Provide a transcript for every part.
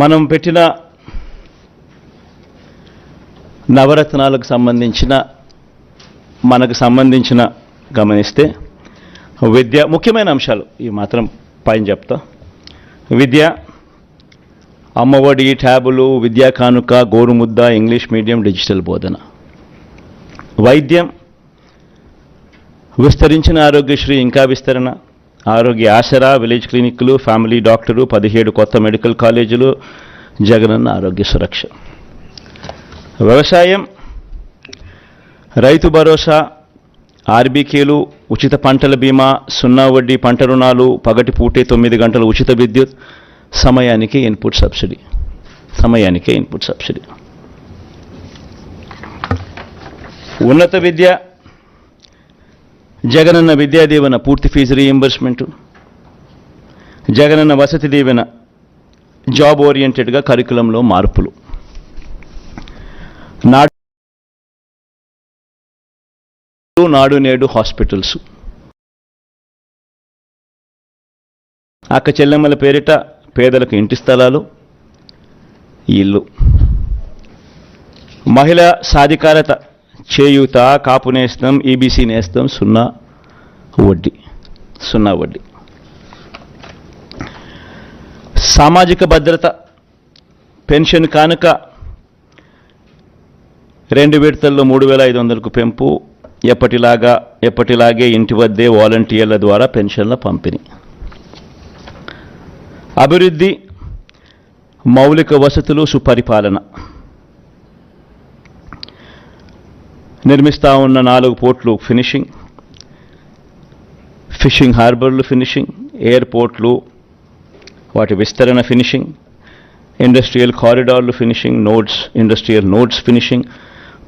మనం పెట్టిన నవరత్నాలకు సంబంధించిన మనకు సంబంధించిన గమనిస్తే విద్య ముఖ్యమైన అంశాలు ఈ మాత్రం పైన చెప్తా. విద్య, అమ్మఒడి, ట్యాబులు, విద్యా కానుక, గోరుముద్ద, ఇంగ్లీష్ మీడియం, డిజిటల్ బోధన. వైద్యం, విస్తరించిన ఆరోగ్యశ్రీ ఇంకా విస్తరణ, ఆరోగ్య ఆసరా, విలేజ్ క్లినిక్లు, ఫ్యామిలీ డాక్టరు, 17 కొత్త మెడికల్ కాలేజీలు, జగనన్న ఆరోగ్య సురక్ష. వ్యవసాయం, రైతు భరోసా, ఆర్బీకేలు, ఉచిత పంటల బీమా, 0 వడ్డీ పంట రుణాలు, పగటి పూటే 9 గంటల ఉచిత విద్యుత్, సమయానికే ఇన్పుట్ సబ్సిడీ. ఉన్నత విద్య, జగనన్న విద్యా దీవెన పూర్తి fee reimbursement, Jagananna Vasathi Deevena job ఓరియంటెడ్గా కరికులంలో మార్పులు, నాడు నేడు హాస్పిటల్స్, అక్క చెల్లెమ్మల పేరిట పేదలకు ఇంటి స్థలాలు, ఇల్లు, మహిళా సాధికారత, చేయూత, కాపు నేస్తం, ఈబీసీ నేస్తం, 0 వడ్డీ. సామాజిక భద్రత, పెన్షన్ కానుక 2 విడతల్లో 3,500కు పెంపు, ఎప్పటిలాగే ఇంటి వద్దే వాలంటీర్ల ద్వారా పెన్షన్ల పంపిణీ. అభివృద్ధి, మౌలిక వసతులు, సుపరిపాలన. నిర్మిస్తా ఉన్న 4 పోర్ట్లు ఫినిషింగ్, ఫిషింగ్ హార్బర్లు ఫినిషింగ్, ఎయిర్పోర్ట్లు వాటి విస్తరణ ఫినిషింగ్, ఇండస్ట్రియల్ కారిడార్లు ఫినిషింగ్, ఇండస్ట్రియల్ నోడ్స్ ఫినిషింగ్,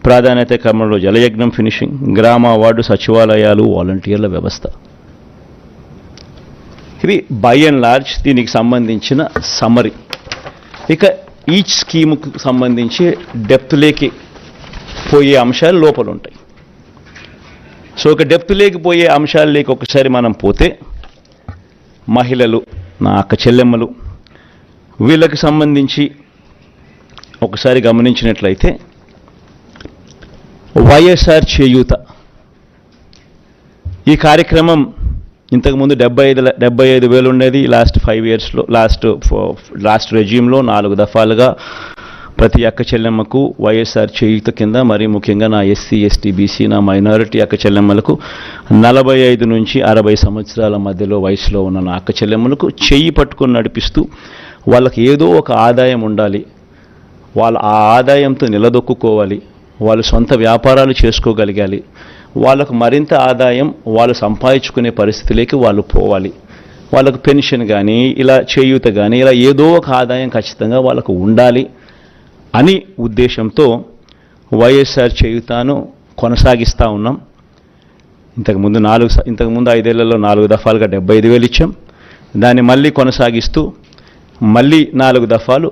ప్రాధాన్యత క్రమంలో జలయజ్ఞం ఫినిషింగ్, గ్రామ వార్డు సచివాలయాలు, వాలంటీర్ల వ్యవస్థ. ఇవి బై అండ్ లార్జ్ దీనికి సంబంధించిన సమ్మరీ. ఇక ఈచ్ స్కీముకు సంబంధించి డెప్త్లోకి పోయే అంశాలు లోపల ఉంటాయి. సో ఒక డెప్త్లోకి పోయే అంశాలలోకి ఒకసారి మనం పోతే, మహిళలు, నా అక్క చెల్లెమ్మలు, వీళ్ళకి సంబంధించి ఒకసారి గమనించినట్లయితే వైఎస్ఆర్ చేయూత ఈ కార్యక్రమం ఇంతకుముందు 75,000 ఉండేది. లాస్ట్ 5 ఇయర్స్లో లాస్ట్ రెజ్యూమ్లో 4 దఫాలుగా ప్రతి అక్క చెల్లెమ్మకు వైఎస్ఆర్ చేయూత కింద, మరీ ముఖ్యంగా నా ఎస్సీ, ఎస్టీ, బీసీ, నా మైనారిటీ అక్క చెల్లెమ్మలకు 45 నుంచి 60 సంవత్సరాల మధ్యలో వయసులో ఉన్న నా అక్క చెల్లెమ్మలకు చెయ్యి పట్టుకొని నడిపిస్తూ వాళ్ళకి ఏదో ఒక ఆదాయం ఉండాలి, వాళ్ళ ఆ ఆదాయంతో నిలదొక్కుకోవాలి, వాళ్ళు సొంత వ్యాపారాలు చేసుకోగలగాలి, వాళ్ళకు మరింత ఆదాయం వాళ్ళు సంపాదించుకునే పరిస్థితిలోకి వాళ్ళు పోవాలి, వాళ్ళకు పెన్షన్ కానీ ఇలా చేయూత కానీ ఇలా ఏదో ఒక ఆదాయం ఖచ్చితంగా వాళ్ళకు ఉండాలి అని ఉద్దేశంతో వైఎస్ఆర్ చేయూతను కొనసాగిస్తూ ఉన్నాం. ఇంతకుముందు 5 ఏళ్లలో 4 దఫాలుగా 75,000 ఇచ్చాం. దాన్ని మళ్ళీ కొనసాగిస్తూ మళ్ళీ 4 దఫాలు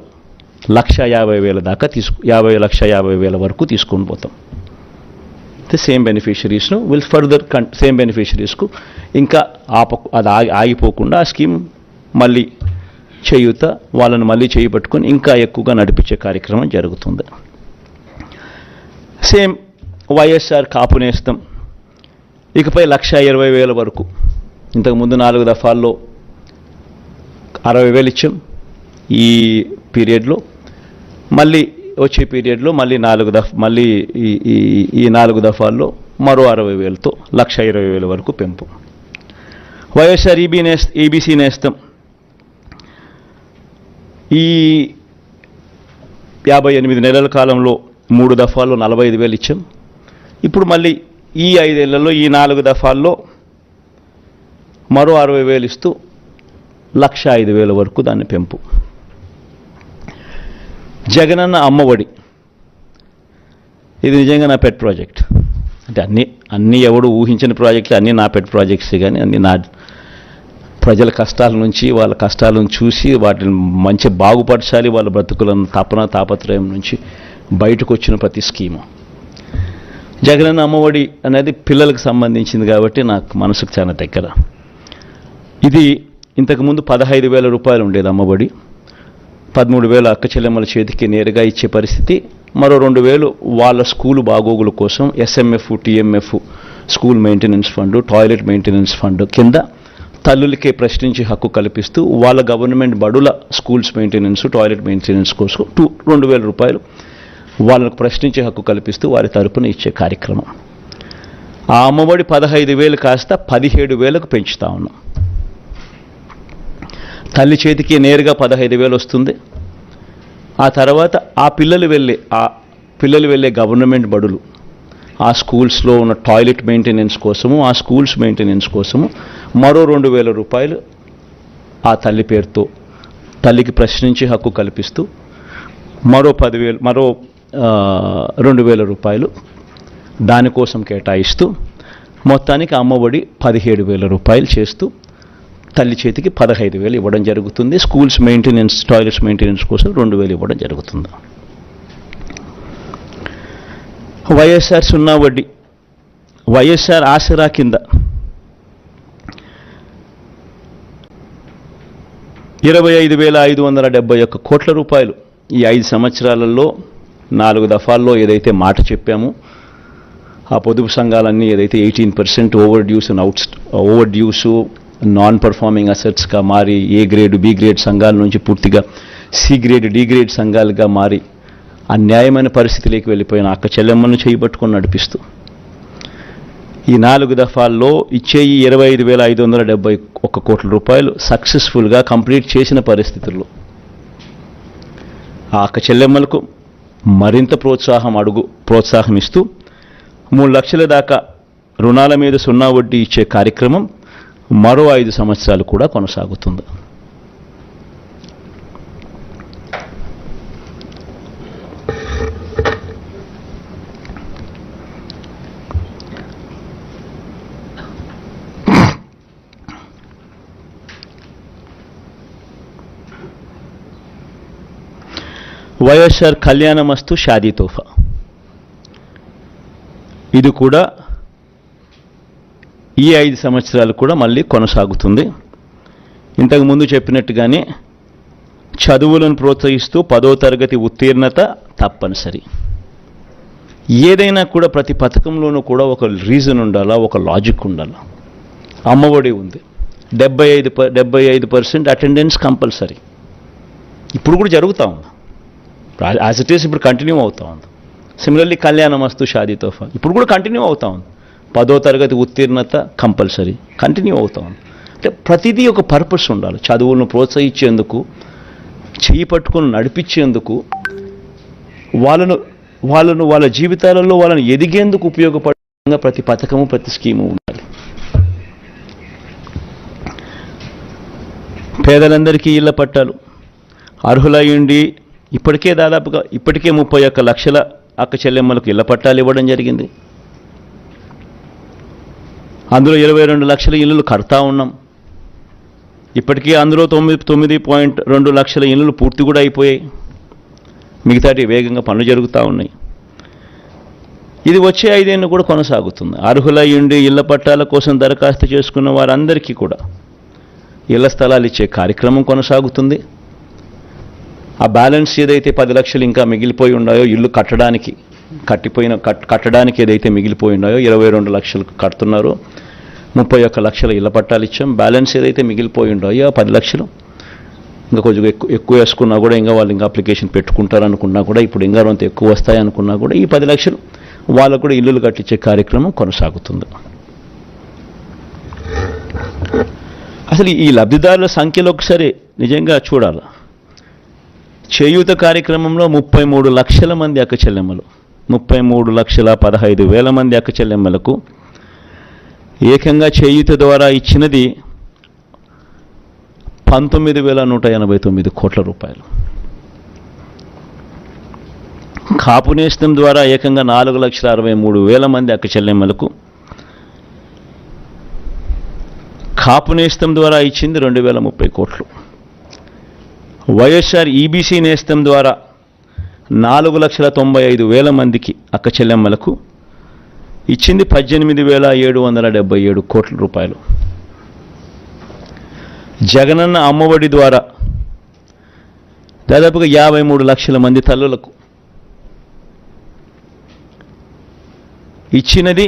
1,50,000 దాకా 50,50,000 వరకు తీసుకొని పోతాం. సేమ్ బెనిఫిషరీస్ను విల్ ఫర్దర్ సేమ్ బెనిఫిషరీస్కు ఇంకా అది ఆగిపోకుండా ఆ స్కీమ్ మళ్ళీ చేయూత వాళ్ళను మళ్ళీ చేపట్టుకొని ఇంకా ఎక్కువగా నడిపించే కార్యక్రమం జరుగుతుంది. సేమ్ వైఎస్ఆర్ కాపు నేస్తం ఇకపై 1,20,000 వరకు. ఇంతకుముందు 4 దఫాల్లో 60,000 ఇచ్చాం. ఈ పీరియడ్లో మళ్ళీ వచ్చే పీరియడ్లో మళ్ళీ ఈ 4 దఫాల్లో మరో 60,000తో 1,20,000 వరకు పెంపు. వైఎస్ఆర్ ఈబీసీ నేస్తం ఈ 58 నెలల కాలంలో 3 దఫాల్లో 45,000 ఇచ్చాం. ఇప్పుడు మళ్ళీ ఈ 5 ఏళ్లలో ఈ 4 దఫాల్లో మరో 60,000 ఇస్తూ 1,05,000 వరకు దాన్ని పెంపు. జగనన్న అమ్మఒడి ఇది నిజంగా నా పెట్ ప్రాజెక్ట్. అంటే అన్నీ ఎవడు ఊహించిన ప్రాజెక్టులు అన్నీ నా పెట్ ప్రాజెక్ట్స్, కానీ అన్నీ నా ప్రజల కష్టాల నుంచి వాళ్ళ కష్టాలను చూసి వాటిని మంచి బాగుపరచాలి, వాళ్ళ బ్రతుకులను తాపత్రయం నుంచి బయటకు వచ్చిన ప్రతి స్కీము. జగనన్న అమ్మఒడి అనేది పిల్లలకు సంబంధించింది కాబట్టి నాకు మనసుకు చాలా దగ్గర. ఇది ఇంతకుముందు 15,000 రూపాయలు ఉండేది అమ్మఒడి, 13,000 అక్క చెల్లెమ్మల చేతికి నేరుగా ఇచ్చే పరిస్థితి. మరో 2,000 వాళ్ళ స్కూలు బాగోగుల కోసం SMF, TMF, school maintenance fund, toilet maintenance fund కింద తల్లులకే ప్రశ్నించే హక్కు కల్పిస్తూ వాళ్ళ గవర్నమెంట్ బడుల స్కూల్స్ మెయింటెనెన్స్, టాయిలెట్ మెయింటెనెన్స్ కోసం 2,000 రూపాయలు వాళ్ళకు ప్రశ్నించే హక్కు కల్పిస్తూ వారి తరపున ఇచ్చే కార్యక్రమం. ఆ అమ్మఒడి 15,000 కాస్త 17,000కు పెంచుతా ఉన్నాం. తల్లి చేతికి నేరుగా 15,000 వస్తుంది. ఆ తర్వాత ఆ పిల్లలు వెళ్ళే గవర్నమెంట్ బడులు, ఆ స్కూల్స్లో ఉన్న టాయిలెట్ మెయింటెనెన్స్ కోసము, ఆ స్కూల్స్ మెయింటెనెన్స్ కోసము మరో 2,000 రూపాయలు ఆ తల్లి పేరుతో తల్లికి ప్రశ్నించే హక్కు కల్పిస్తూ మరో 2,000 రూపాయలు దానికోసం కేటాయిస్తూ మొత్తానికి అమ్మఒడి 17,000 రూపాయలు చేస్తూ తల్లి చేతికి 15,000 ఇవ్వడం జరుగుతుంది. స్కూల్స్ మెయింటెనెన్స్, టాయిలెట్స్ మెయింటెనెన్స్ కోసం 2,000 ఇవ్వడం జరుగుతుంది. వైఎస్ఆర్ సున్నా వడ్డీ, వైఎస్ఆర్ ఆసరా కింద 25,571 కోట్ల రూపాయలు ఈ 5 సంవత్సరాలలో 4 దఫాల్లో ఏదైతే మాట చెప్పామో ఆ పొదుపు సంఘాలన్నీ ఏదైతే 18% ఓవర్ డ్యూస్ నాన్ పర్ఫార్మింగ్ అసెట్స్గా మారి A గ్రేడ్, B గ్రేడ్ సంఘాల నుంచి పూర్తిగా C గ్రేడ్, D గ్రేడ్ సంఘాలుగా మారి అన్యాయమైన పరిస్థితిలోకి వెళ్ళిపోయిన అక్క చెల్లెమ్మను చేయబట్టుకొని నడిపిస్తూ ఈ 4 దఫాల్లో ఇచ్చే ఈ 25,571 కోట్ల రూపాయలు సక్సెస్ఫుల్గా కంప్లీట్ చేసిన పరిస్థితుల్లో ఆ అక్క చెల్లెమ్మలకు మరింత ప్రోత్సాహం ఇస్తూ 3 లక్షల దాకా రుణాల మీద సున్నా వడ్డీ ఇచ్చే కార్యక్రమం మరో 5 సంవత్సరాలు కూడా కొనసాగుతుంది. వైఎస్ఆర్ కళ్యాణమస్తు షాదీ తోఫా, ఇది కూడా ఈ 5 సంవత్సరాలు కూడా మళ్ళీ కొనసాగుతుంది. ఇంతకుముందు చెప్పినట్టుగానే చదువులను ప్రోత్సహిస్తూ 10వ తరగతి ఉత్తీర్ణత తప్పనిసరి. ఏదైనా కూడా ప్రతి పథకంలోనూ కూడా ఒక రీజన్ ఉండాలా, ఒక లాజిక్ ఉండాలా. అమ్మఒడి ఉంది, 75% అటెండెన్స్ కంపల్సరీ. ఇప్పుడు కూడా జరుగుతూ ఉంది, యాజ్ ఇట్ ఈస్ ఇప్పుడు కంటిన్యూ అవుతూ ఉంది. సిమిలర్లీ కళ్యాణమస్తు షాదీ తోఫా ఇప్పుడు కూడా కంటిన్యూ అవుతూ ఉంది. 10వ తరగతి ఉత్తీర్ణత కంపల్సరీ కంటిన్యూ అవుతూ ఉంది. అంటే ప్రతిదీ ఒక పర్పస్ ఉండాలి. చదువులను ప్రోత్సహించేందుకు, చేయి పట్టుకొని నడిపించేందుకు, వాళ్ళ జీవితాలలో వాళ్ళని ఎదిగేందుకు ఉపయోగపడే ప్రతి పథకము, ప్రతి స్కీము ఉండాలి. పేదలందరికీ ఇళ్ల పట్టాలు అర్హులయ్యుండి ఇప్పటికే 31 లక్షల అక్క చెల్లెమ్మలకు ఇళ్ల పట్టాలు ఇవ్వడం జరిగింది. అందులో 22 లక్షల ఇళ్ళు కడతా ఉన్నాం. ఇప్పటికీ అందులో 9.2 లక్షల ఇళ్ళు పూర్తి కూడా అయిపోయాయి. మిగతాటి వేగంగా పనులు జరుగుతూ ఉన్నాయి. ఇది వచ్చే 5 ఏళ్ళు కూడా కొనసాగుతుంది. అర్హులయ్యుండి ఇళ్ల పట్టాల కోసం దరఖాస్తు చేసుకున్న వారందరికీ కూడా ఇళ్ల స్థలాలు ఇచ్చే కార్యక్రమం కొనసాగుతుంది. ఆ బ్యాలెన్స్ ఏదైతే 10 లక్షలు ఇంకా మిగిలిపోయి ఉన్నాయో ఇల్లు కట్టడానికి ఏదైతే మిగిలిపోయి ఉన్నాయో 22 లక్షలు కడుతున్నారో 31 లక్షల ఇళ్ల పట్టాలు ఇచ్చాం. బ్యాలెన్స్ ఏదైతే మిగిలిపోయి ఉన్నాయో 10 లక్షలు ఇంకా కొంచెం ఎక్కువ వేసుకున్నా కూడా ఇంకా వాళ్ళు ఇంకా అప్లికేషన్ పెట్టుకుంటారనుకున్నా కూడా ఇప్పుడు ఇంకా కొంత ఎక్కువ వస్తాయనుకున్నా కూడా ఈ 10 లక్షలు వాళ్ళకు కూడా ఇల్లులు కట్టించే కార్యక్రమం కొనసాగుతుంది. అసలు ఈ లబ్ధిదారుల సంఖ్యలో ఒకసారి నిజంగా చూడాలి. చేయూత కార్యక్రమంలో 33 లక్షల మంది అక్క చెల్లెమ్మలు, 33,15,000 మంది అక్క చెల్లెమ్మలకు ఏకంగా చేయూత ద్వారా ఇచ్చినది 19,189 కోట్ల రూపాయలు. కాపు నేస్తం ద్వారా ఏకంగా 4,63,000 మంది అక్క చెల్లెమ్మలకు, కాపు నేస్తం ద్వారా ఇచ్చింది 2,030 కోట్లు. వైఎస్ఆర్ ఈబీసీ నేస్తం ద్వారా 4,95,000 మందికి అక్క చెల్లెమ్మలకు ఇచ్చింది 18,777 కోట్ల రూపాయలు. జగనన్న అమ్మఒడి ద్వారా దాదాపుగా 53 లక్షల మంది తల్లులకు ఇచ్చినది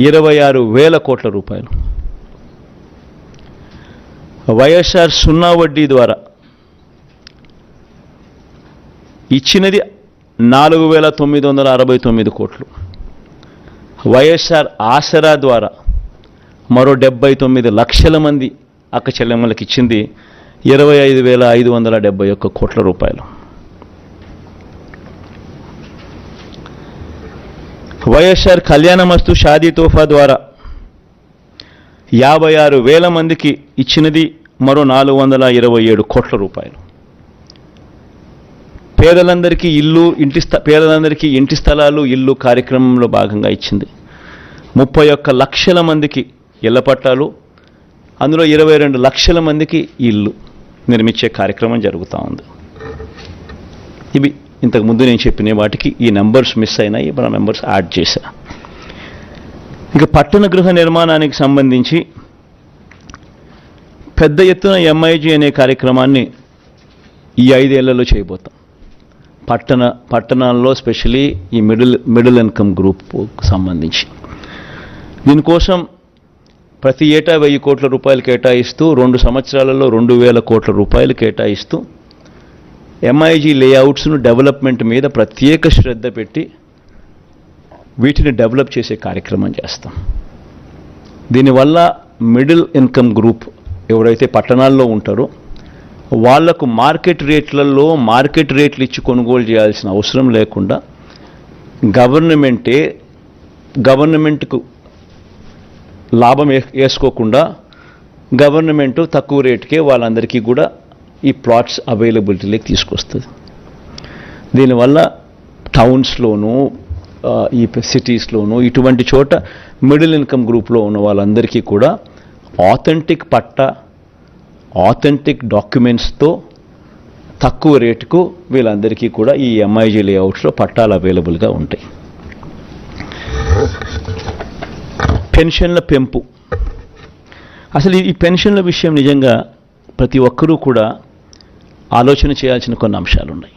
26,000 కోట్ల రూపాయలు. వైఎస్ఆర్ సున్నా వడ్డీ ద్వారా ఇచ్చినది 4,969 కోట్లు. వైఎస్ఆర్ ఆసరా ద్వారా మరో 79 లక్షల మంది అక్క చెల్లెమ్మలకు ఇచ్చింది 25,571 కోట్ల రూపాయలు. వైఎస్ఆర్ కళ్యాణమస్తు షాదీ తోఫా ద్వారా 56,000 మందికి ఇచ్చినది మరో 427 కోట్ల రూపాయలు. పేదలందరికీ ఇంటి స్థలాలు ఇల్లు కార్యక్రమంలో భాగంగా ఇచ్చింది 31 లక్షల మందికి ఇళ్ల పట్టాలు, అందులో 22 లక్షల మందికి ఇల్లు నిర్మించే కార్యక్రమం జరుగుతూ ఉంది. ఇవి ఇంతకుముందు నేను చెప్పిన వాటికి ఈ నెంబర్స్ మిస్ అయినాయి, మన నెంబర్స్ యాడ్ చేశా. ఇంకా పట్టణ గృహ నిర్మాణానికి సంబంధించి పెద్ద ఎత్తున MIG అనే కార్యక్రమాన్ని ఈ 5 ఏళ్లలో చేయబోతాం. పట్టణాల్లో స్పెషలీ ఈ మిడిల్ ఇన్కమ్ గ్రూప్కు సంబంధించి దీనికోసం ప్రతి ఏటా 1000 కోట్ల రూపాయలు కేటాయిస్తూ 2 సంవత్సరాలలో 2,000 కోట్ల రూపాయలు కేటాయిస్తూ MIG లేఅవుట్స్ను డెవలప్మెంట్ మీద ప్రత్యేక శ్రద్ధ పెట్టి వీటిని డెవలప్ చేసే కార్యక్రమం చేస్తాం. దీనివల్ల మిడిల్ ఇన్కమ్ గ్రూప్ ఎవరైతే పట్టణాల్లో ఉంటారో వాళ్లకు మార్కెట్ రేట్లు ఇచ్చి కొనుగోలు చేయాల్సిన అవసరం లేకుండా గవర్నమెంట్కు లాభం వేసుకోకుండా గవర్నమెంట్ తక్కువ రేటుకే వాళ్ళందరికీ కూడా ఈ ప్లాట్స్ అవైలబిలిటీలోకి తీసుకొస్తుంది. దీనివల్ల టౌన్స్లోనూ ఈ సిటీస్లోనూ ఇటువంటి చోట మిడిల్ ఇన్కమ్ గ్రూప్లో ఉన్న వాళ్ళందరికీ కూడా ఆథెంటిక్ డాక్యుమెంట్స్తో తక్కువ రేటుకు వీళ్ళందరికీ కూడా ఈ MIG లేఅవుట్స్లో పట్టాలు అవైలబుల్గా ఉంటాయి. పెన్షన్ల పెంపు. అసలు ఈ పెన్షన్ల విషయం నిజంగా ప్రతి ఒక్కరూ కూడా ఆలోచన చేయాల్సిన కొన్ని అంశాలు ఉన్నాయి.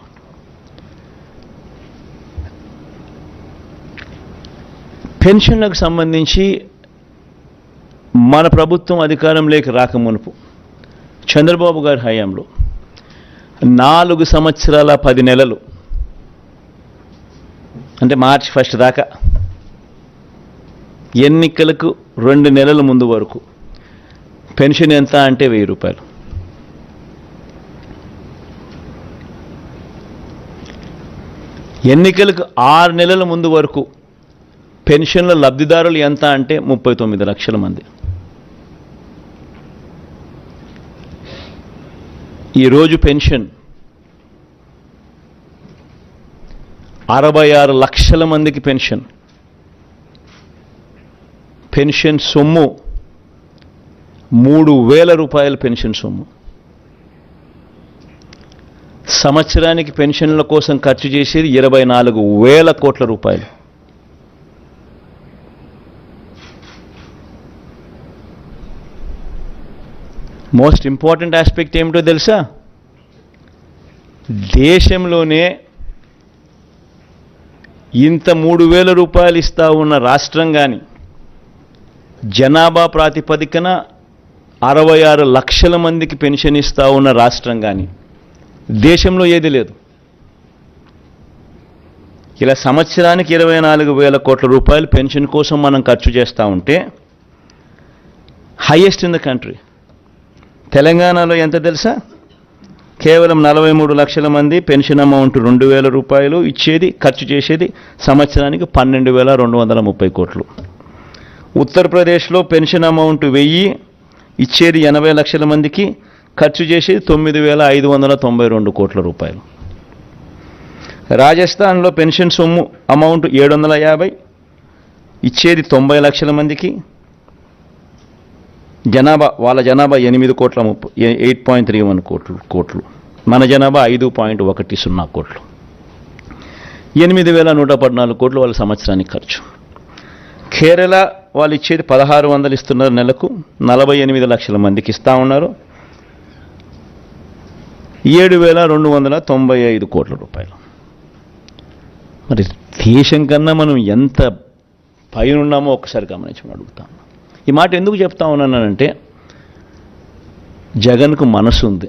పెన్షన్లకు సంబంధించి మన ప్రభుత్వం అధికారంలోకి రాకమునుపు చంద్రబాబు గారి హయాంలో 4 సంవత్సరాల 10 నెలలు అంటే మార్చి 1 దాకా ఎన్నికలకు 2 నెలల ముందు వరకు పెన్షన్ ఎంత అంటే 1000 రూపాయలు. ఎన్నికలకు 6 నెలల ముందు వరకు పెన్షన్ల లబ్ధిదారులు ఎంత అంటే 39 లక్షల మంది. ఈరోజు పెన్షన్ 66 లక్షల మందికి పెన్షన్ సొమ్ము 3,000 రూపాయల పెన్షన్ సొమ్ము. సంవత్సరానికి పెన్షన్ల కోసం ఖర్చు చేసేది 24,000 కోట్ల రూపాయలు. మోస్ట్ ఇంపార్టెంట్ ఆస్పెక్ట్ ఏమిటో తెలుసా? దేశంలోనే ఇంత 3,000 రూపాయలు ఇస్తా ఉన్న రాష్ట్రం కానీ, జనాభా ప్రాతిపదికన 66 లక్షల మందికి పెన్షన్ ఇస్తా ఉన్న రాష్ట్రం కానీ దేశంలో ఏది లేదు. ఇలా సంవత్సరానికి 24,000 కోట్ల రూపాయలు పెన్షన్ కోసం మనం ఖర్చు చేస్తూ ఉంటే హైయెస్ట్ ఇన్ ద కంట్రీ. తెలంగాణలో ఎంత తెలుసా? కేవలం 43 లక్షల మంది పెన్షన్ అమౌంట్ 2,000 రూపాయలు ఇచ్చేది, ఖర్చు చేసేది సంవత్సరానికి 12,230 కోట్లు. ఉత్తరప్రదేశ్లో పెన్షన్ అమౌంట్ 1000 ఇచ్చేది 80 లక్షల మందికి, ఖర్చు చేసేది 9,592 కోట్ల రూపాయలు. రాజస్థాన్లో పెన్షన్ సొమ్ము అమౌంట్ 750 ఇచ్చేది 90 లక్షల మందికి, వాళ్ళ జనాభా 8.31 కోట్లు, మన జనాభా 5.10 కోట్లు. 8,114 కోట్లు వాళ్ళ సంవత్సరానికి ఖర్చు. కేరళ వాళ్ళు ఇచ్చేది 1,600 ఇస్తున్నారు నెలకు, 48 లక్షల మందికి ఇస్తూ ఉన్నారు. 7,295 కోట్ల రూపాయలు. మరి దేశం కన్నా మనం ఎంత పైన ఉన్నామో ఒకసారి గమనించమని అడుగుతాను. ఈ మాట ఎందుకు చెప్తా ఉన్నానంటే, జగన్కు మనసు ఉంది,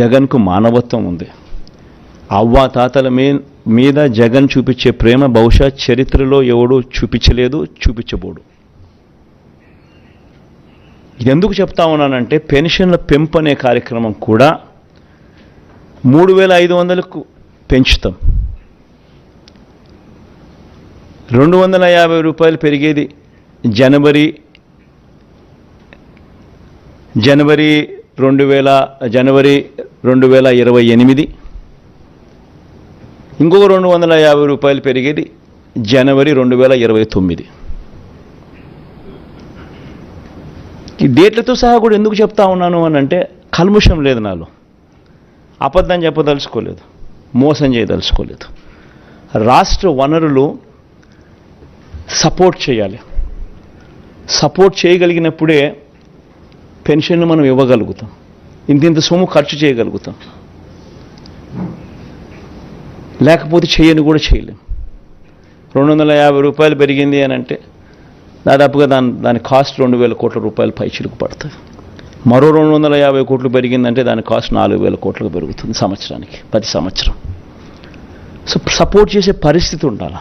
జగన్కు మానవత్వం ఉంది. అవ్వాతాతల మీద జగన్ చూపించే ప్రేమ బహుశా చరిత్రలో ఎవడూ చూపించలేదు, చూపించబోడు. ఇది ఎందుకు చెప్తా ఉన్నానంటే, పెన్షన్ల పెంపు అనే కార్యక్రమం కూడా 3,500కు పెంచుతాం. 250 రూపాయలు పెరిగేది జనవరి 2028, ఇంకొక 250 రూపాయలు పెరిగేది జనవరి 2029. ఈ డేట్లతో సహా కూడా ఎందుకు చెప్తా ఉన్నాను అని అంటే, కల్ముషం లేదు నాలో, అబద్ధం చెప్పదలుచుకోలేదు, మోసం చేయదలుచుకోలేదు. రాష్ట్ర వనరులు సపోర్ట్ చేయాలి. సపోర్ట్ చేయగలిగినప్పుడే పెన్షన్లు మనం ఇవ్వగలుగుతాం, ఇంత సొమ్ము ఖర్చు చేయగలుగుతాం. లేకపోతే చేయని కూడా చేయలేం. 250 రూపాయలు పెరిగింది అని అంటే దాదాపుగా దాని కాస్ట్ 2,000 కోట్ల రూపాయలు పైచిలుకు పడుతుంది. మరో 250 కోట్లు పెరిగిందంటే దాని కాస్ట్ 4,000 కోట్లకు పెరుగుతుంది సంవత్సరానికి, ప్రతి సంవత్సరం. సో సపోర్ట్ చేసే పరిస్థితి ఉండాలి.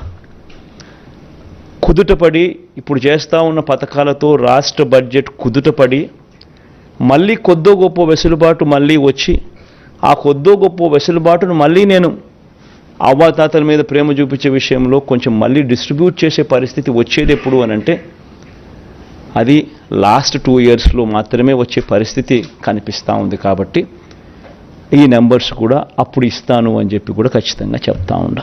కుదుటపడి ఇప్పుడు చేస్తూ ఉన్న పథకాలతో రాష్ట్ర బడ్జెట్ కుదుటపడి మళ్ళీ కొద్దో గొప్ప వెసులుబాటు మళ్ళీ వచ్చి, ఆ కొద్దో గొప్ప వెసులుబాటును మళ్ళీ నేను అవ్వాతాతల మీద ప్రేమ చూపించే విషయంలో కొంచెం మళ్ళీ డిస్ట్రిబ్యూట్ చేసే పరిస్థితి వచ్చేది ఎప్పుడు అని అంటే, అది లాస్ట్ 2 ఇయర్స్లో మాత్రమే వచ్చే పరిస్థితి కనిపిస్తూ ఉంది. కాబట్టి ఈ నెంబర్స్ కూడా అప్పుడు ఇస్తాను అని చెప్పి కూడా ఖచ్చితంగా చెప్తా ఉండ.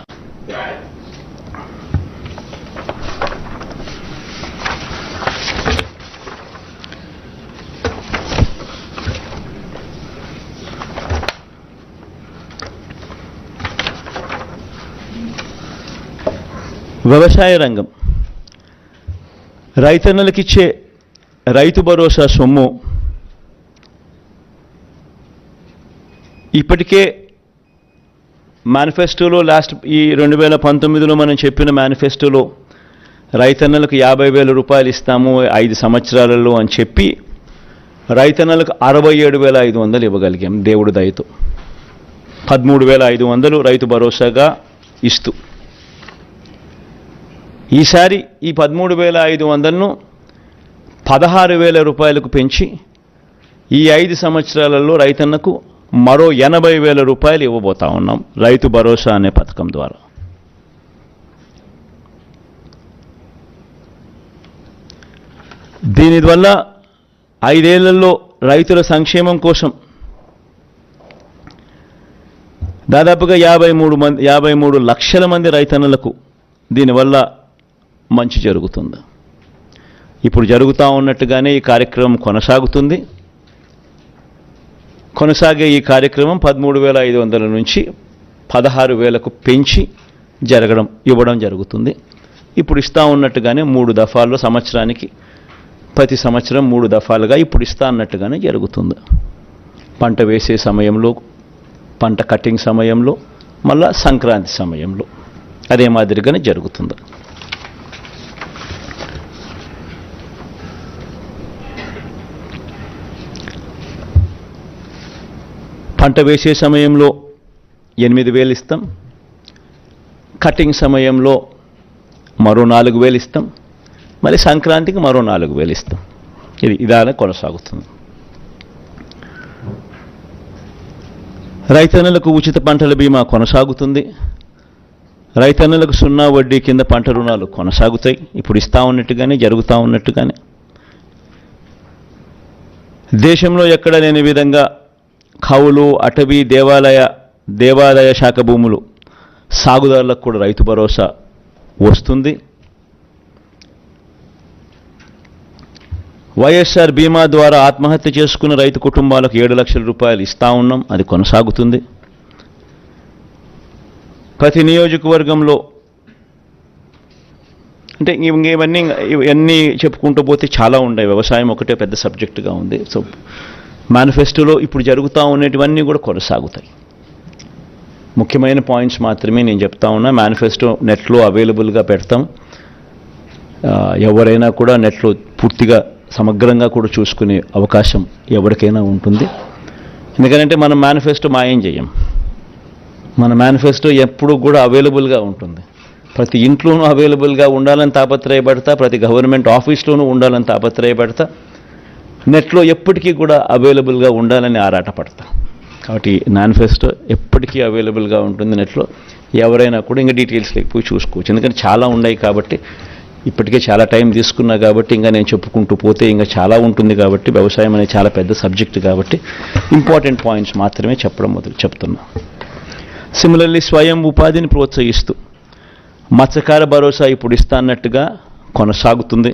వ్యవసాయ రంగం, రైతన్నలకిచ్చే రైతు భరోసా సొమ్ము ఇప్పటికే మేనిఫెస్టోలో ఈ 2019లో మనం చెప్పిన మేనిఫెస్టోలో రైతన్నలకు 50,000 రూపాయలు ఇస్తాము 5 సంవత్సరాలలో అని చెప్పి రైతన్నలకు 67,500 ఇవ్వగలిగాం దేవుడి దయతో. 13,500 రైతు భరోసాగా ఇస్తూ, ఈసారి ఈ 13,500ను 16,000 రూపాయలకు పెంచి ఈ 5 సంవత్సరాలలో రైతన్నకు మరో 80,000 రూపాయలు ఇవ్వబోతా ఉన్నాం రైతు భరోసా అనే పథకం ద్వారా. దీనివల్ల 5 ఏళ్లలో రైతుల సంక్షేమం కోసం దాదాపుగా 53 లక్షల మంది రైతన్నలకు దీనివల్ల మంచి జరుగుతుంది. ఇప్పుడు జరుగుతూ ఉన్నట్టుగానే ఈ కార్యక్రమం కొనసాగుతుంది. కొనసాగే ఈ కార్యక్రమం 13,500 నుంచి 16,000కు పెంచి ఇవ్వడం జరుగుతుంది. ఇప్పుడు ఇస్తూ ఉన్నట్టుగానే 3 దఫాల్లో సంవత్సరానికి, ప్రతి సంవత్సరం 3 దఫాలుగా ఇప్పుడు ఇస్తా అన్నట్టుగానే జరుగుతుంది. పంట వేసే సమయంలో, పంట కటింగ్ సమయంలో, మళ్ళా సంక్రాంతి సమయంలో అదే మాదిరిగానే జరుగుతుంది. పంట వేసే సమయంలో 8,000 ఇస్తాం, కటింగ్ సమయంలో మరో 4,000 ఇస్తాం, మళ్ళీ సంక్రాంతికి మరో 4,000 ఇస్తాం. ఇదానే కొనసాగుతుంది. రైతన్నలకు ఉచిత పంటల బీమా కొనసాగుతుంది. రైతన్నలకు 0 వడ్డీ కింద పంట రుణాలు కొనసాగుతాయి. ఇప్పుడు ఇస్తా ఉన్నట్టుగానే, జరుగుతూ ఉన్నట్టుగానే. దేశంలో ఎక్కడ లేని విధంగా కౌలు, అటవీ, దేవాదాయ శాఖ భూములు సాగుదారులకు కూడా రైతు భరోసా వస్తుంది. వైఎస్ఆర్ బీమా ద్వారా ఆత్మహత్య చేసుకున్న రైతు కుటుంబాలకు 7 లక్షల రూపాయలు ఇస్తా ఉన్నాం, అది కొనసాగుతుంది. ప్రతి నియోజకవర్గంలో అంటే ఇవన్నీ చెప్పుకుంటూ పోతే చాలా ఉన్నాయి. వ్యవసాయం ఒకటే పెద్ద సబ్జెక్టుగా ఉంది. సో మేనిఫెస్టోలో ఇప్పుడు జరుగుతూ ఉన్నటివన్నీ కూడా కొనసాగుతాయి. ముఖ్యమైన పాయింట్స్ మాత్రమే నేను చెప్తా ఉన్నా. మేనిఫెస్టో నెట్లో అవైలబుల్గా పెడతాం. ఎవరైనా కూడా నెట్లో పూర్తిగా సమగ్రంగా కూడా చూసుకునే అవకాశం ఎవరికైనా ఉంటుంది. ఎందుకంటే మనం మేనిఫెస్టో మాయం చేయం. మన మేనిఫెస్టో ఎప్పుడు కూడా అవైలబుల్గా ఉంటుంది. ప్రతి ఇంట్లోనూ అవైలబుల్గా ఉండాలని తాపత్రయపడతా, ప్రతి గవర్నమెంట్ ఆఫీస్లోనూ ఉండాలని తాపత్రయపడతా, నెట్లో ఎప్పటికీ కూడా అవైలబుల్గా ఉండాలని ఆరాటపడతా. కాబట్టి మేనిఫెస్టో ఎప్పటికీ అవైలబుల్గా ఉంటుంది నెట్లో. ఎవరైనా కూడా ఇంకా డీటెయిల్స్లోకి పోయి చూసుకోవచ్చు. ఎందుకంటే చాలా ఉన్నాయి కాబట్టి, ఇప్పటికే చాలా టైం తీసుకున్నా కాబట్టి, ఇంకా నేను చెప్పుకుంటూ పోతే ఇంకా చాలా ఉంటుంది కాబట్టి, వ్యవసాయం అనేది చాలా పెద్ద సబ్జెక్ట్ కాబట్టి ఇంపార్టెంట్ పాయింట్స్ మాత్రమే చెప్తున్నా. సిమిలర్లీ స్వయం ఉపాధిని ప్రోత్సహిస్తూ మత్స్యకార భరోసా ఇప్పుడు ఇస్తాన్నట్టుగా కొనసాగుతుంది.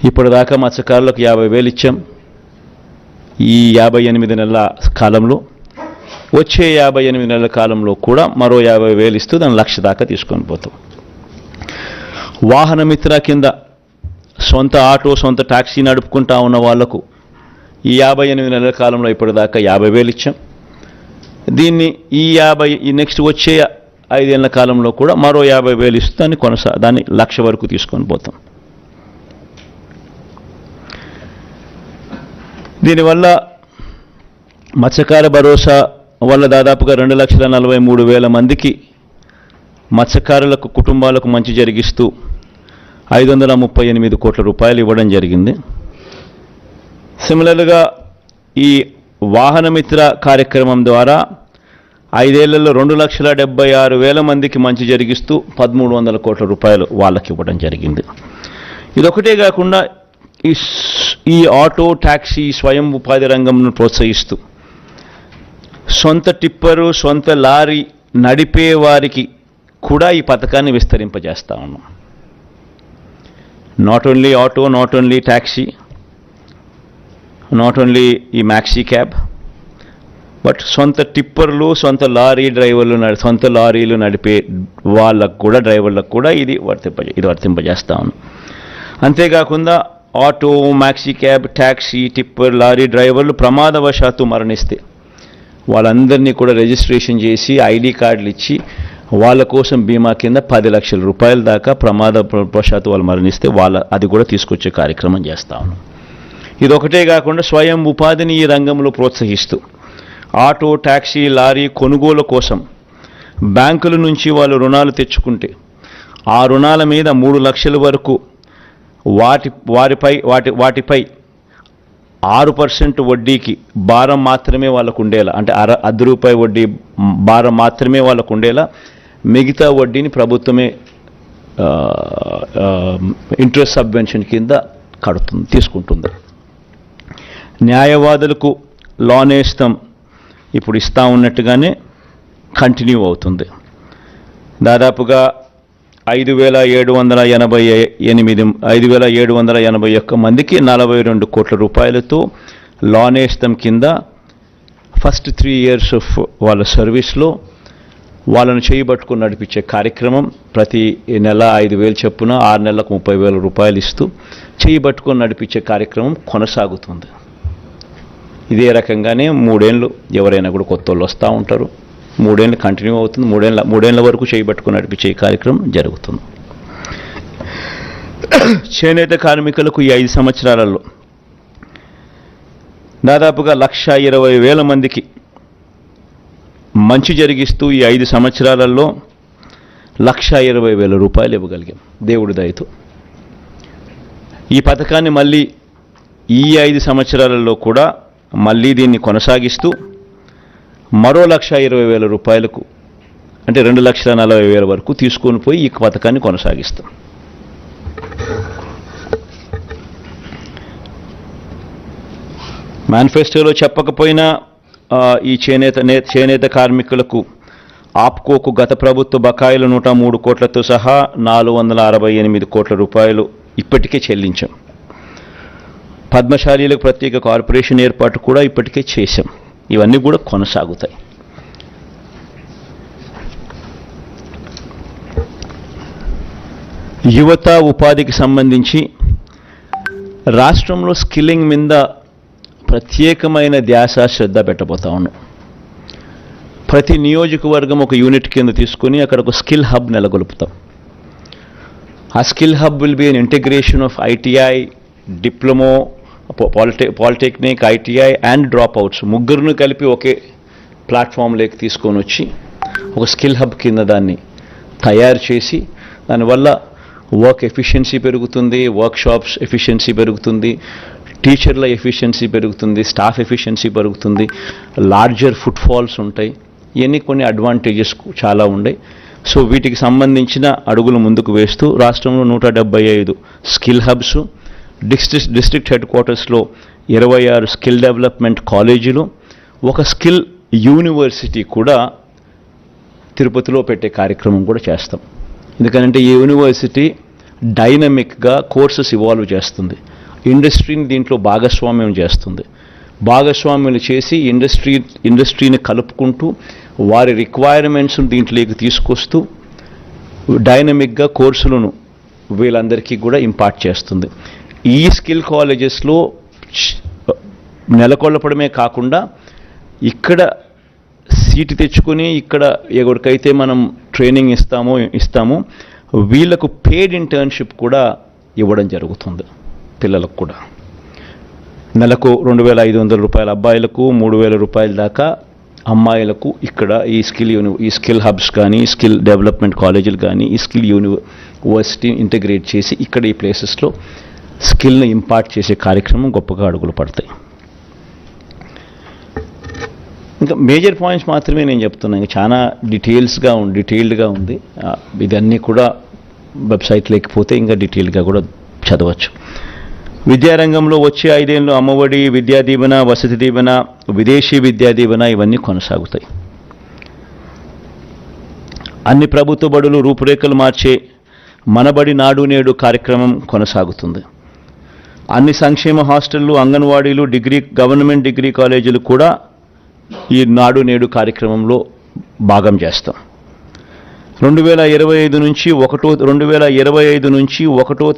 ఇప్పటిదాకా మత్స్యకారులకు 50,000 ఇచ్చాం. ఈ 58 నెలల కాలంలో, వచ్చే 58 నెలల కాలంలో కూడా మరో 50,000 ఇస్తూ దాన్ని 1,00,000 దాకా తీసుకొని పోతాం. వాహన మిత్ర కింద సొంత ఆటో, సొంత టాక్సీ నడుపుకుంటా ఉన్న వాళ్లకు ఈ 58 నెలల కాలంలో ఇప్పటిదాకా 50,000 ఇచ్చాం. దీన్ని ఈ నెక్స్ట్ వచ్చే 5 ఏళ్ల కాలంలో కూడా మరో 50,000 ఇస్తూ దాన్ని 1,00,000 వరకు తీసుకొని పోతాం. దీనివల్ల మత్స్యకార భరోసా వల్ల దాదాపుగా 2,43,000 మందికి మత్స్యకారులకు కుటుంబాలకు మంచి జరిగిస్తూ 538 కోట్ల రూపాయలు ఇవ్వడం జరిగింది. సిమిలర్గా ఈ వాహన మిత్ర కార్యక్రమం ద్వారా 5 ఏళ్లలో 2,76,000 మందికి మంచి జరిగిస్తూ 1,300 కోట్ల రూపాయలు వాళ్ళకి ఇవ్వడం జరిగింది. ఇదొకటే కాకుండా ఈ ఆటో, ట్యాక్సీ, స్వయం ఉపాధి రంగంను ప్రోత్సహిస్తూ సొంత టిప్పరు, సొంత లారీ నడిపే వారికి కూడా ఈ పథకాన్ని విస్తరింపజేస్తా ఉన్నాం. Not only auto, not only taxi, not only ఈ మ్యాక్సీ క్యాబ్, బట్ సొంత టిప్పర్లు, సొంత లారీ డ్రైవర్లు, సొంత లారీలు నడిపే వాళ్ళకు కూడా, డ్రైవర్లకు కూడా ఇది వర్తింపజేస్తా ఉన్నాం. అంతేకాకుండా auto, maxi cab, taxi, tipper, lorry డ్రైవర్లు ప్రమాదవశాత్తు మరణిస్తే వాళ్ళందరినీ కూడా రిజిస్ట్రేషన్ చేసి ఐడి కార్డులు ఇచ్చి వాళ్ళ కోసం బీమా కింద 10 లక్షల రూపాయల దాకా ప్రమాదవశాత్తు వాళ్ళు మరణిస్తే అది కూడా తీసుకొచ్చే కార్యక్రమం చేస్తా ఉన్నాం. ఇదొకటే కాకుండా స్వయం ఉపాధిని ఈ రంగంలో ప్రోత్సహిస్తూ ఆటో, ట్యాక్సీ, లారీ కొనుగోలు కోసం బ్యాంకుల నుంచి వాళ్ళు రుణాలు తెచ్చుకుంటే ఆ రుణాల మీద 3 లక్షల వరకు వాటిపై 6% వడ్డీకి భారం మాత్రమే వాళ్ళకు ఉండేలా, అంటే ₹1 వడ్డీ భారం మాత్రమే వాళ్ళకు ఉండేలా మిగతా వడ్డీని ప్రభుత్వమే ఇంట్రెస్ట్ సబ్వెన్షన్ కింద తీసుకుంటుంది. న్యాయవాదులకు లోన్ ఇప్పుడు ఇస్తా ఉన్నట్టుగానే కంటిన్యూ అవుతుంది. దాదాపుగా 5,781 మందికి 42 కోట్ల రూపాయలతో లోన్ కింద ఫస్ట్ 3 years ఆఫ్ వాళ్ళ సర్వీస్లో వాళ్ళను చేయబట్టుకుని నడిపించే కార్యక్రమం ప్రతి నెల 5,000 చొప్పున 6 నెలలకు 30,000 రూపాయలు ఇస్తూ చేయబట్టుకుని నడిపించే కార్యక్రమం కొనసాగుతుంది. ఇదే రకంగానే 3 ఏళ్ళు ఎవరైనా కూడా కొత్త వాళ్ళు వస్తూ ఉంటారు. 3 ఏళ్ళు కంటిన్యూ అవుతుంది. 3 ఏళ్ళ వరకు చేయబట్టుకుని నడిపించే కార్యక్రమం జరుగుతుంది. చేనేత కార్మికులకు ఈ 5 సంవత్సరాలలో దాదాపుగా 1,20,000 మందికి మంచి జరిగిస్తూ ఈ 5 సంవత్సరాలలో 1,20,000 రూపాయలు ఇవ్వగలిగాం దేవుడి దయతో. ఈ పథకాన్ని మళ్ళీ ఈ 5 సంవత్సరాలలో కూడా మళ్ళీ దీన్ని కొనసాగిస్తూ మరో 1,20,000 రూపాయలకు, అంటే 2,40,000 వరకు తీసుకొని పోయి ఈ పథకాన్ని కొనసాగిస్తాం. మేనిఫెస్టోలో చెప్పకపోయినా ఈ చేనేత కార్మికులకు ఆప్కోకు గత ప్రభుత్వ బకాయిలు 103 కోట్లతో సహా 468 కోట్ల రూపాయలు ఇప్పటికే చెల్లించాం. పద్మశాలీలకు ప్రత్యేక కార్పొరేషన్ ఏర్పాటు కూడా ఇప్పటికే చేశాం. ఇవన్నీ కూడా కొనసాగుతాయి. యువత ఉపాధికి సంబంధించి రాష్ట్రంలో స్కిల్లింగ్ మీద ప్రత్యేకమైన ధ్యాస శ్రద్ధ పెట్టబోతా ఉన్నాం. ప్రతి నియోజకవర్గం ఒక యూనిట్ కింద తీసుకొని అక్కడ ఒక స్కిల్ హబ్ నెలకొల్పుతాం. ఆ skill hub will be an integration of ITI, diploma, polytechnic, ITI and dropouts ముగ్గురును కలిపి ఒకే ప్లాట్ఫామ్లోకి తీసుకొని వచ్చి ఒక స్కిల్ హబ్ కింద దాన్ని తయారు చేసి దానివల్ల వర్క్ ఎఫిషియన్సీ పెరుగుతుంది, వర్క్షాప్స్ ఎఫిషియన్సీ పెరుగుతుంది, టీచర్ల ఎఫిషియన్సీ పెరుగుతుంది, స్టాఫ్ ఎఫిషియన్సీ పెరుగుతుంది, లార్జర్ ఫుట్ఫాల్స్ ఉంటాయి. ఇవన్నీ కొన్ని అడ్వాంటేజెస్ చాలా ఉన్నాయి. సో వీటికి సంబంధించిన అడుగులు ముందుకు వేస్తూ రాష్ట్రంలో 175 స్కిల్ హబ్స్, డిస్ట్రిక్ట్ హెడ్ క్వార్టర్స్లో 26 స్కిల్ డెవలప్మెంట్ కాలేజీలు, ఒక స్కిల్ యూనివర్సిటీ కూడా తిరుపతిలో పెట్టే కార్యక్రమం కూడా చేస్తాం. ఎందుకంటే ఈ యూనివర్సిటీ డైనమిక్గా కోర్సెస్ ఇవాల్వ్ చేస్తుంది, ఇండస్ట్రీని దీంట్లో భాగస్వామ్యం చేస్తుంది. భాగస్వామ్యం చేసి ఇండస్ట్రీని కలుపుకుంటూ వారి రిక్వైర్మెంట్స్ను దీంట్లోకి తీసుకొస్తూ డైనమిక్గా కోర్సులను వీళ్ళందరికీ కూడా ఇంపార్ట్ చేస్తుంది. ఈ స్కిల్ కాలేజెస్లో నెలకొల్పడమే కాకుండా ఇక్కడ సీటు తెచ్చుకొని ఇక్కడ ఎవరికైతే మనం ట్రైనింగ్ ఇస్తామో వీళ్ళకు పెయిడ్ ఇంటర్న్షిప్ కూడా ఇవ్వడం జరుగుతుంది. పిల్లలకు కూడా నెలకు 2,500 రూపాయల అబ్బాయిలకు, 3,000 రూపాయల దాకా అమ్మాయిలకు ఇక్కడ ఈ స్కిల్ హబ్స్ కానీ, స్కిల్ డెవలప్మెంట్ కాలేజీలు కానీ, ఈ స్కిల్ యూనివర్సిటీ ఇంటిగ్రేట్ చేసి ఇక్కడ ఈ ప్లేసెస్లో స్కిల్ని ఇంపార్ట్ చేసే కార్యక్రమం గొప్పగా అడుగులు పడతాయి. ఇంకా మేజర్ పాయింట్స్ మాత్రమే నేను చెప్తున్నాను, ఇంకా చాలా డీటెయిల్డ్గా ఉంది. ఇదన్నీ కూడా వెబ్సైట్ లేకపోతే ఇంకా డీటెయిల్గా కూడా చదవచ్చు. విద్యారంగంలో వచ్చే 5 ఏళ్ళు అమ్మఒడి, విద్యా దీవెన, వసతి దీవెన, విదేశీ విద్యా దీవెన ఇవన్నీ కొనసాగుతాయి. అన్ని ప్రభుత్వ బడులు రూపురేఖలు మార్చే మనబడి నాడు నేడు కార్యక్రమం కొనసాగుతుంది. అన్ని సంక్షేమ హాస్టళ్లు, అంగన్వాడీలు, గవర్నమెంట్ డిగ్రీ కాలేజీలు కూడా ఈ నాడు నేడు కార్యక్రమంలో భాగం చేస్తాం. 2025 నుంచి 1వ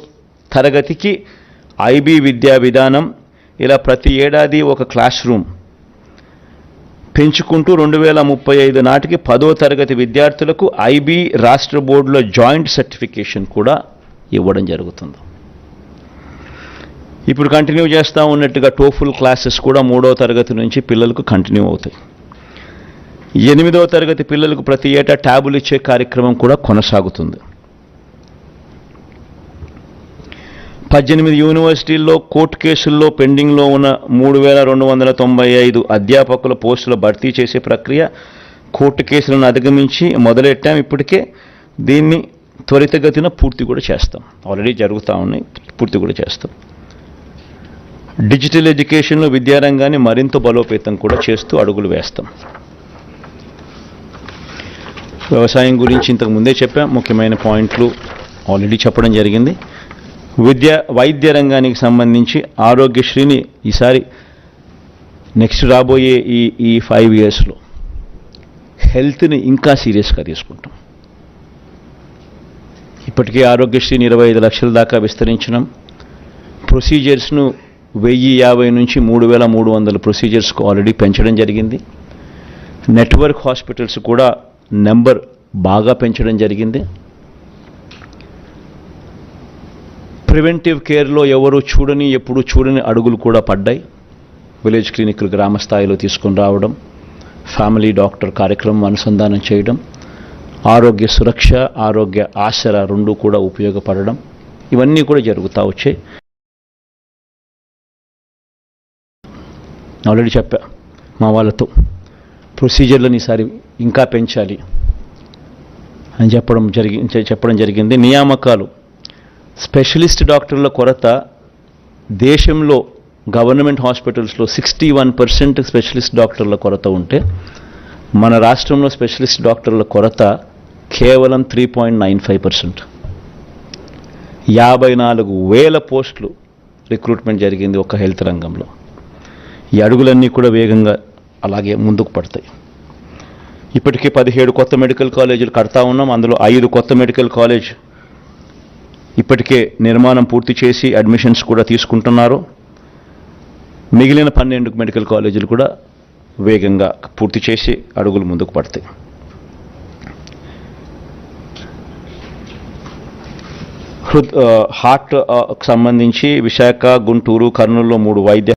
తరగతికి ఐబీ విద్యా విధానం, ఇలా ప్రతి ఏడాది ఒక క్లాస్ రూమ్ పెంచుకుంటూ 2035 నాటికి 10వ తరగతి విద్యార్థులకు ఐబీ రాష్ట్ర బోర్డులో జాయింట్ సర్టిఫికేషన్ కూడా ఇవ్వడం జరుగుతుంది. ఇప్పుడు కంటిన్యూ చేస్తూ ఉన్నట్టుగా టోఫుల్ క్లాసెస్ కూడా 3వ తరగతి నుంచి పిల్లలకు కంటిన్యూ అవుతాయి. 8వ తరగతి పిల్లలకు ప్రతి ఏటా ట్యాబులు ఇచ్చే కార్యక్రమం కూడా కొనసాగుతుంది. 18 యూనివర్సిటీల్లో కోర్టు కేసుల్లో పెండింగ్లో ఉన్న 3,295 అధ్యాపకుల పోస్టుల భర్తీ చేసే ప్రక్రియ కోర్టు కేసులను అధిగమించి మొదలెట్టాం. ఇప్పటికే దీన్ని త్వరితగతిన పూర్తి కూడా చేస్తాం. ఆల్రెడీ జరుగుతూ ఉన్నాయి, పూర్తి కూడా చేస్తాం. డిజిటల్ ఎడ్యుకేషన్లో విద్యారంగాన్ని మరింత బలోపేతం కూడా చేస్తూ అడుగులు వేస్తాం. వ్యవసాయం గురించి ఇంతకు ముందే చెప్పాం, ముఖ్యమైన పాయింట్లు ఆల్రెడీ చెప్పడం జరిగింది. వైద్య రంగానికి సంబంధించి ఆరోగ్యశ్రీని ఈసారి నెక్స్ట్ రాబోయే ఈ 5 ఇయర్స్లో హెల్త్ని ఇంకా సీరియస్గా తీసుకుంటాం. ఇప్పటికే ఆరోగ్యశ్రీని 25 లక్షల దాకా విస్తరించినాం. ప్రొసీజర్స్ను 1,050 నుంచి 3,300 ప్రొసీజర్స్కు ఆల్రెడీ పెంచడం జరిగింది. నెట్వర్క్ హాస్పిటల్స్ కూడా నెంబర్ బాగా పెంచడం జరిగింది. ప్రివెంటివ్ కేర్లో ఎప్పుడు చూడని అడుగులు కూడా పడ్డాయి. విలేజ్ క్లినిక్లు గ్రామ స్థాయిలో తీసుకొని రావడం, ఫ్యామిలీ డాక్టర్ కార్యక్రమం అనుసంధానం చేయడం, ఆరోగ్య సురక్ష, ఆరోగ్య ఆసరా 2 కూడా ఉపయోగపడడం, ఇవన్నీ కూడా జరుగుతూ వచ్చాయి. ఆల్రెడీ చెప్పా మా వాళ్ళతో, ప్రొసీజర్లను ఈసారి ఇంకా పెంచాలి అని చెప్పడం జరిగింది. నియామకాలు, స్పెషలిస్ట్ డాక్టర్ల కొరత దేశంలో గవర్నమెంట్ హాస్పిటల్స్లో 61% స్పెషలిస్ట్ డాక్టర్ల కొరత ఉంటే మన రాష్ట్రంలో స్పెషలిస్ట్ డాక్టర్ల కొరత కేవలం 3.95%. 54,000 పోస్టులు రిక్రూట్మెంట్ జరిగింది ఒక హెల్త్ రంగంలో. ఈ అడుగులన్నీ కూడా వేగంగా అలాగే ముందుకు పడతాయి. ఇప్పటికే 17 కొత్త మెడికల్ కాలేజీలు కడతా ఉన్నాం. అందులో 5 కొత్త మెడికల్ కాలేజ్ ఇప్పటికే నిర్మాణం పూర్తి చేసి అడ్మిషన్స్ కూడా తీసుకుంటున్నారు. మిగిలిన 12 మెడికల్ కాలేజీలు కూడా వేగంగా పూర్తి చేసి అడుగులు ముందుకు పడతాయి. హార్ట్ సంబంధించి విశాఖ, గుంటూరు, కర్నూలులో 3 వైద్య